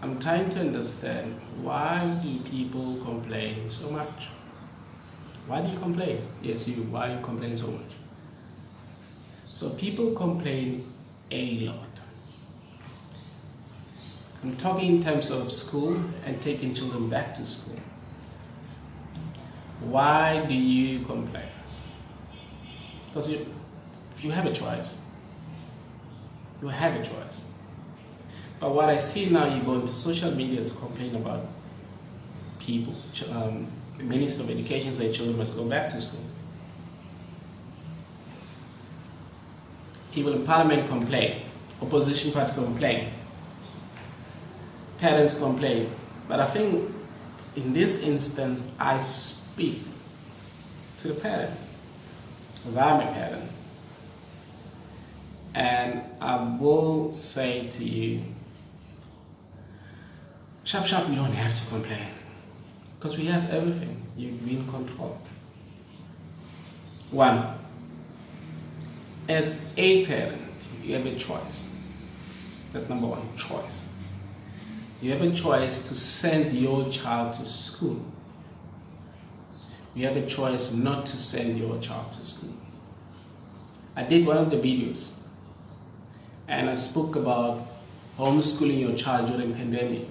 I'm trying to understand, why do people complain so much? Why do you complain? Yes, you. Why do you complain so much? So people complain a lot. I'm talking in terms of school and taking children back to school. Why do you complain? Because you have a choice. You have a choice. But what I see now, you go into social media to complain about people. The Minister of Education said children must go back to school. People in Parliament complain. Opposition party complain. Parents complain. But I think in this instance, I speak to the parents, because I'm a parent. And I will say to you, sharp, you don't have to complain. Because we have everything. You're in control. One, as a parent, you have a choice. That's number one, choice. You have a choice to send your child to school. You have a choice not to send your child to school. I did one of the videos and I spoke about homeschooling your child during pandemic.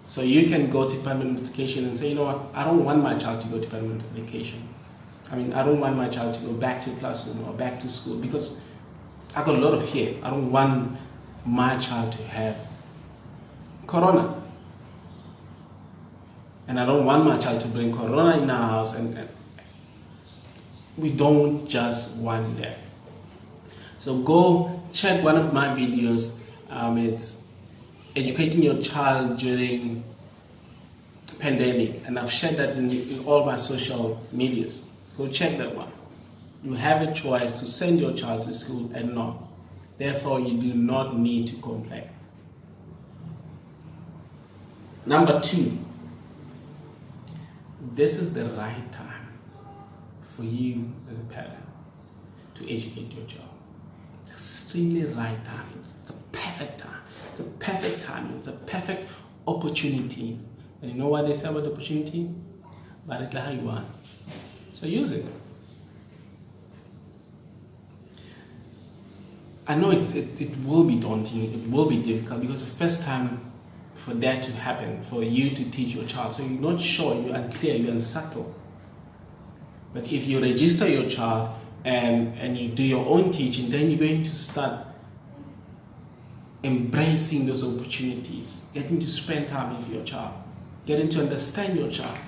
So you can go to Department of Education and say, you know what, I don't want my child to go to Department of Education. I don't want my child to go back to classroom or back to school, because I got a lot of fear. I don't want my child to have corona. And I don't want my child to bring corona in our house, and we don't just want that. So go check one of my videos. It's educating your child during pandemic, and I've shared that in all my social medias. Go check that one. You have a choice to send your child to school and not. Therefore, you do not need to complain. Number two, this is the right time for you as a parent to educate your child. Extremely right time. It's the perfect time. It's a perfect time. It's a perfect opportunity. And you know what they say about opportunity? Barikla how you want. So use it. I know it will be daunting. It will be difficult, because the first time for that to happen, for you to teach your child, so you're not sure, you're unclear, you're unsettled. But if you register your child and you do your own teaching, then you're going to start embracing those opportunities, getting to spend time with your child, getting to understand your child.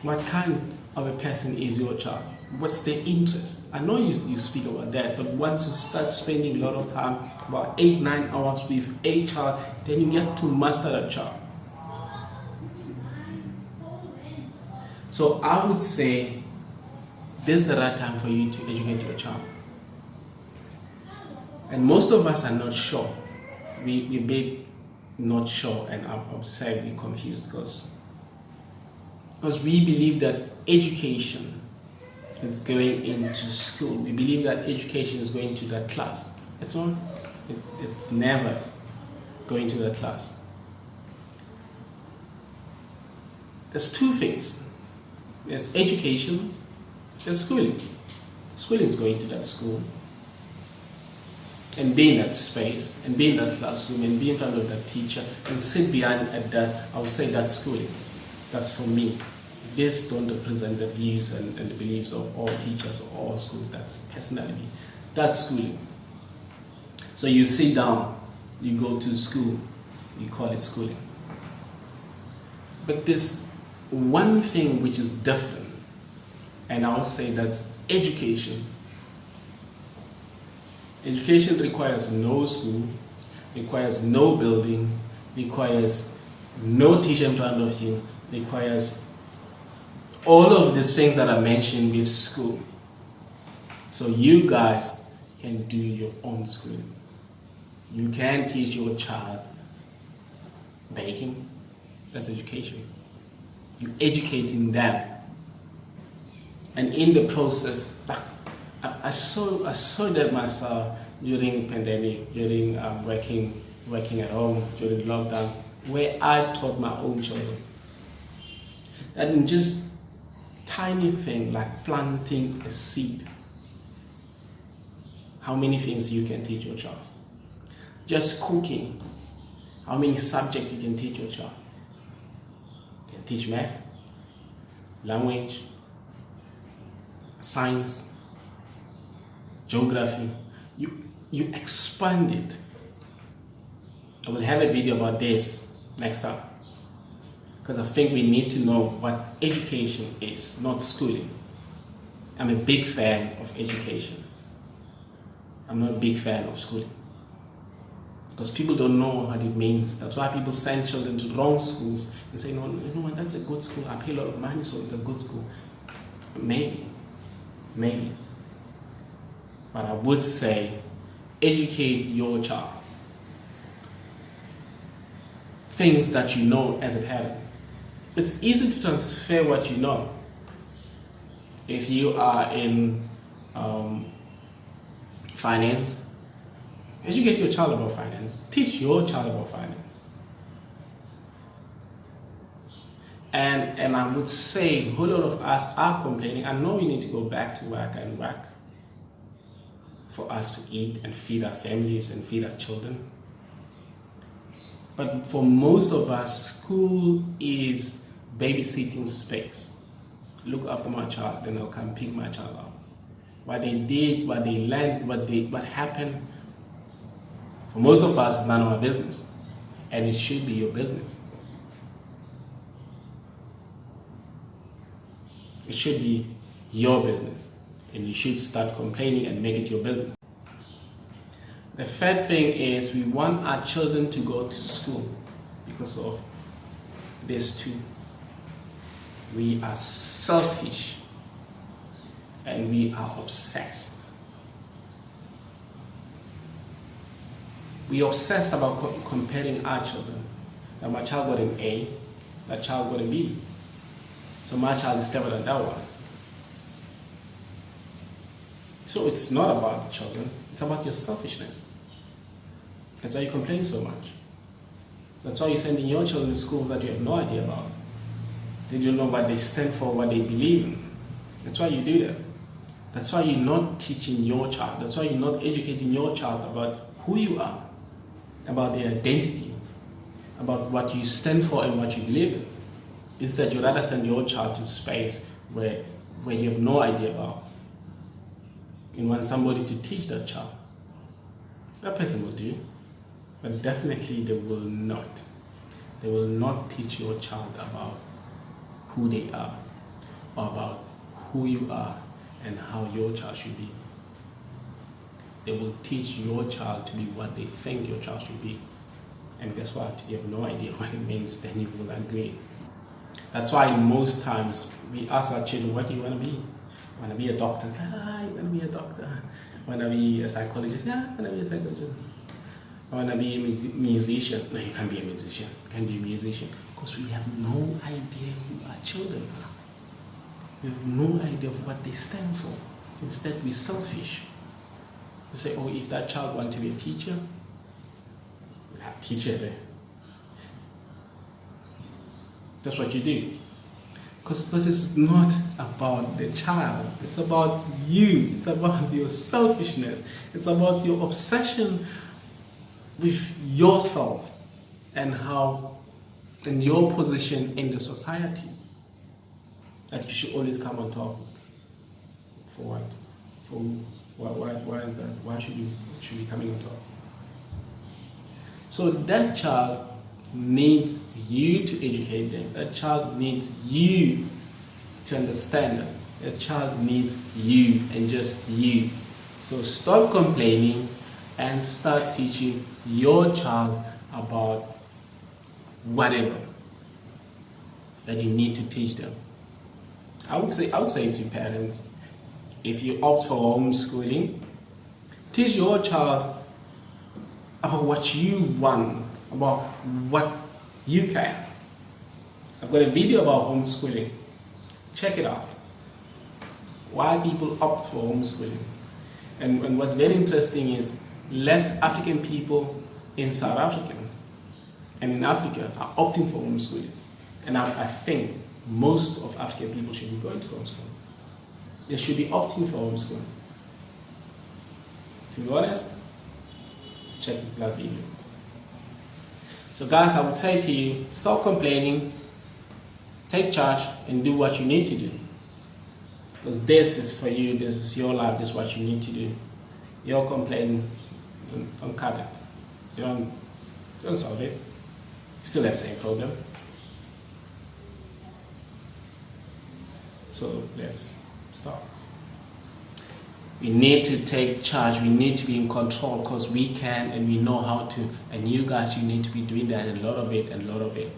What kind of a person is your child? What's their interest? I know you speak about that, but once you start spending a lot of time, about 8-9 hours with a child, then you get to master that child. So I would say this is the right time for you to educate your child. And most of us are not sure. We're big not sure and upset, we're confused, because we believe that education is going into school. We believe that education is going to that class. It's not. It's never going to that class. There's two things. There's education, there's schooling. Schooling is going to that school and be in that space and be in that classroom and be in front of that teacher and sit behind a desk. I would say that's schooling. That's for me. This don't represent the views and the beliefs of all teachers or all schools. That's personally me. That's schooling. So you sit down, you go to school, you call it schooling. But there's one thing which is different, and I'll say that's education. Education requires no school, requires no building, requires no teacher in front of you, requires all of these things that I mentioned with school. So you guys can do your own schooling. You can teach your child baking. That's education. You're educating them. And in the process, I saw that myself during the pandemic, during working working at home during lockdown, where I taught my own children. And just tiny thing like planting a seed. How many things you can teach your child? Just cooking. How many subjects you can teach your child? You can teach math, language, science, geography. You expand it. I will have a video about this next time, because I think we need to know what education is, not schooling. I'm a big fan of education. I'm not a big fan of schooling, because people don't know what it means. That's why people send children to wrong schools and say, no, you know what, that's a good school. I pay a lot of money, so it's a good school. Maybe. But I would say, educate your child. Things that you know as a parent. It's easy to transfer what you know. If you are in finance, educate your child about finance. Teach your child about finance. And I would say a whole lot of us are complaining. I know we need to go back to work and work for us to eat and feed our families and feed our children. But for most of us, school is babysitting space. Look after my child, then I'll come pick my child up. What they did, what they learned, what happened, for most of us, is none of our business. And it should be your business. It should be your business. And you should start complaining and make it your business. The third thing is we want our children to go to school because of this too. We are selfish and we are obsessed. We are obsessed about comparing our children. That my child got an A, that child got a B. So my child is better than that one. So it's not about the children, it's about your selfishness. That's why you complain so much. That's why you're sending your children to schools that you have no idea about. They don't know what they stand for, what they believe in. That's why you do that. That's why you're not teaching your child. That's why you're not educating your child about who you are, about their identity, about what you stand for and what you believe in. Instead, you'd rather send your child to space where you have no idea about. You want somebody to teach that child. That person will do, but definitely they will not. They will not teach your child about who they are, or about who you are and how your child should be. They will teach your child to be what they think your child should be. And guess what? You have no idea what it means, then you will agree. That's why most times we ask our children, what do you want to be? I want to be a doctor. It's like, I want to be a doctor. I want to be a psychologist. Yeah, I want to be a psychologist. I want to be a musician. No, you can't be a musician. You can't be a musician. Because we have no idea who our children are. We have no idea of what they stand for. Instead, we're selfish. You say, oh, if that child wants to be a teacher, a teacher there. That's what you do. Because it's not about the child. It's about you. It's about your selfishness. It's about your obsession with yourself and and your position in the society. That you should always come on top. For what? For why is that? Why should you be coming on top? So that child needs you to educate them. That child needs you to understand them. That child needs you and just you. So stop complaining and start teaching your child about whatever that you need to teach them. I would say to parents, if you opt for homeschooling, teach your child about what you want, about what you can. I've got a video about homeschooling. Check it out. Why people opt for homeschooling. And what's very interesting is less African people in South Africa and in Africa are opting for homeschooling. And I think most of African people should be going to homeschooling. They should be opting for homeschooling. To be honest, check that video. So guys, I would say to you, stop complaining, take charge and do what you need to do. Because this is for you, this is your life, this is what you need to do. You're complaining, don't cut it. You don't solve it. You still have the same problem. So let's stop. We need to take charge, we need to be in control because we can and we know how to. And you guys, you need to be doing that, and a lot of it, and a lot of it.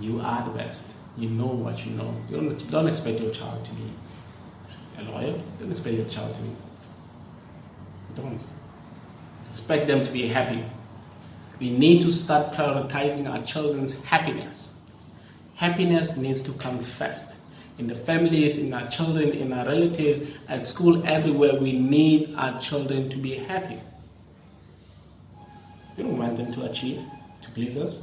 You are the best. You know what you know. You don't expect your child to be a lawyer. Don't expect your child to be. Don't. Expect them to be happy. We need to start prioritizing our children's happiness. Happiness needs to come first. In the families, in our children, in our relatives, at school, everywhere, we need our children to be happy. We don't want them to achieve, to please us.